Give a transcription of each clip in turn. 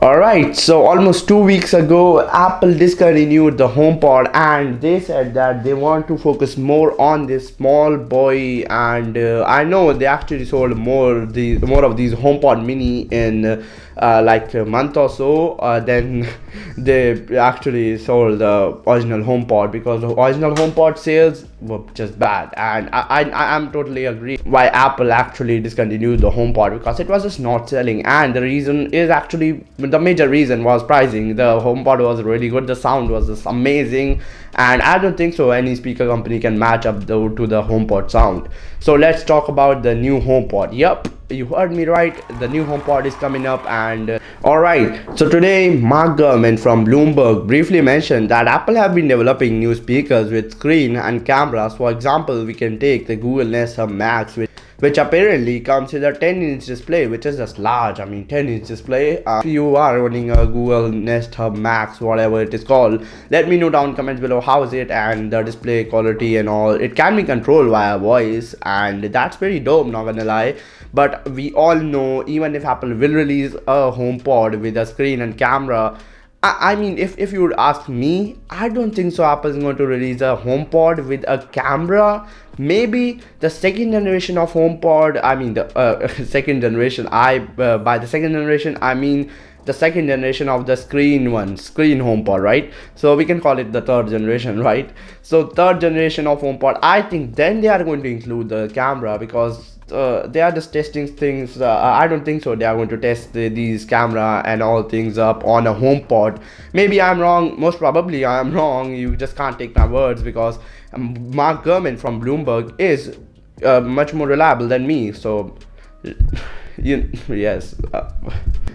Alright, so almost 2 weeks ago, Apple discontinued the HomePod and they said that they want to focus more on this small boy. And I know they actually sold more of these HomePod Mini in like a month or so. Then they actually sold the original HomePod because the original HomePod sales were just bad. And I am totally agree why Apple actually discontinued the HomePod, because it was just not selling. And the reason is actually, the major reason was pricing. The HomePod was really good, the sound was just amazing, and I don't think so any speaker company can match up to the HomePod sound. So let's talk about the new HomePod. Yep, you heard me right, the new HomePod is coming up. And alright, so today Mark Gurman from Bloomberg briefly mentioned that Apple have been developing new speakers with screen and cameras. For example, we can take the Google Nest Hub Max, which apparently comes with a 10-inch display, which is just large. I mean, 10-inch display. If you are running a Google Nest Hub Max, whatever it is called, let me know down in comments below how is it and the display quality and all. It can be controlled via voice, and that's pretty dope, not gonna lie. But we all know, even if Apple will release a HomePod with a screen and camera, I mean, if you would ask me, I don't think so Apple is going to release a HomePod with a camera. Maybe the second generation of HomePod, I mean the second generation, by the second generation I mean the second generation of the screen HomePod, right? So we can call it the third generation, right? So third generation of HomePod, I think then they are going to include the camera, because they are just testing things. I don't think so they are going to test these camera and all things up on a HomePod. Maybe I'm wrong, most probably I am wrong. You just can't take my words, because Mark Gurman from Bloomberg is much more reliable than me. So yes.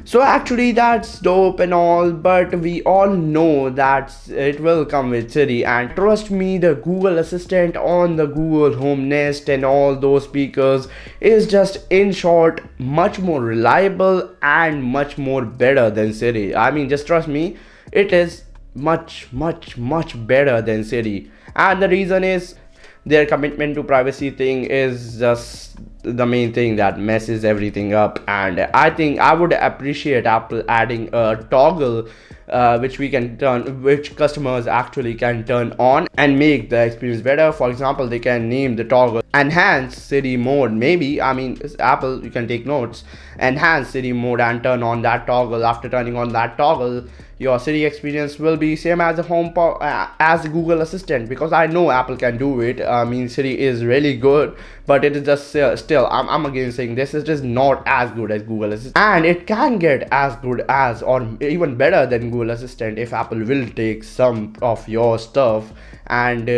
So actually that's dope and all, but we all know that it will come with Siri. And trust me, the Google Assistant on the Google Home Nest and all those speakers is just, in short, much more reliable and much more better than Siri. I mean, just trust me, it is much better than Siri. And the reason is their commitment to privacy thing is just the main thing that messes everything up. And I think I would appreciate Apple adding a toggle which customers actually can turn on and make the experience better. For example, they can name the toggle enhance Siri mode. Maybe, I mean, Apple, you can take notes, enhance Siri mode, and turn on that toggle. After turning on that toggle, your Siri experience will be same as the HomePod, as Google Assistant, because I know Apple can do it. I mean, Siri is really good, but it is just still, I'm again saying this is just not as good as Google Assistant, and it can get as good as or even better than Google Assistant if Apple will take some of your stuff. And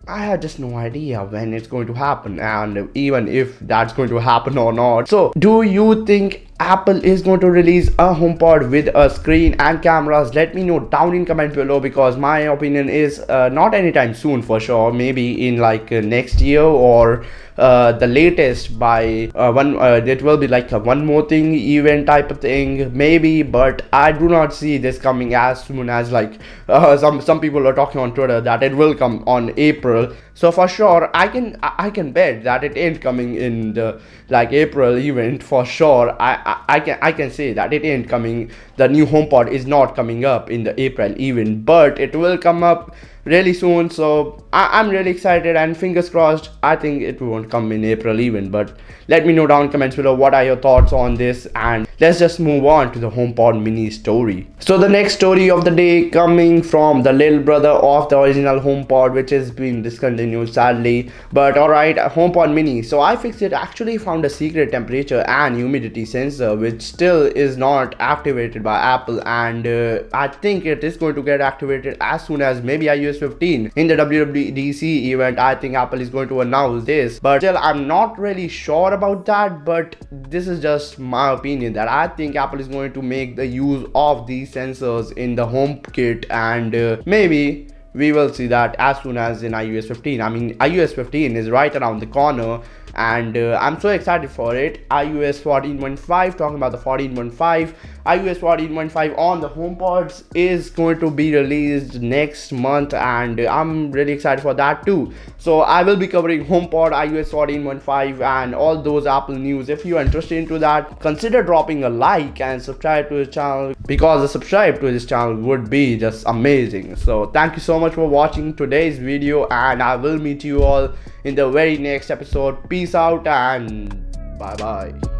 I have just no idea when it's going to happen, and even if that's going to happen or not. So do you think Apple is going to release a HomePod with a screen and cameras? Let me know down in comment below, because my opinion is not anytime soon for sure. Maybe in like next year, or the latest by one it will be like a one more thing event type of thing maybe. But I do not see this coming as soon as like some people are talking on Twitter that it will come on April. So for sure I can bet that it ain't coming in the like April event for sure. I can say that it ain't coming. The new HomePod is not coming up in the April event, but it will come up really soon. So I'm really excited, and fingers crossed. I think it won't come in April even, but let me know down in comments below what are your thoughts on this. And let's just move on to the HomePod Mini story. So the next story of the day coming from the little brother of the original HomePod, which has been discontinued sadly. But alright, HomePod Mini. So iFixit actually found a secret temperature and humidity sensor which still is not activated by Apple, and I think it is going to get activated as soon as maybe iOS 15 in the WWDC event. I think Apple is going to announce this, but still I'm not really sure about that. But this is just my opinion, that I think Apple is going to make the use of these sensors in the HomeKit, and maybe we will see that as soon as in iOS 15. I mean, iOS 15 is right around the corner, and I'm so excited for it. iOS 14.5, talking about the 14.5, iOS 14.5 on the HomePods is going to be released next month, and I'm really excited for that too. So I will be covering HomePod, iOS 14.5, and all those Apple news. If you are interested into that, consider dropping a like and subscribe to the channel, because a subscribe to this channel would be just amazing. So thank you so much for watching today's video, and I will meet you all in the very next episode. Peace out and bye bye.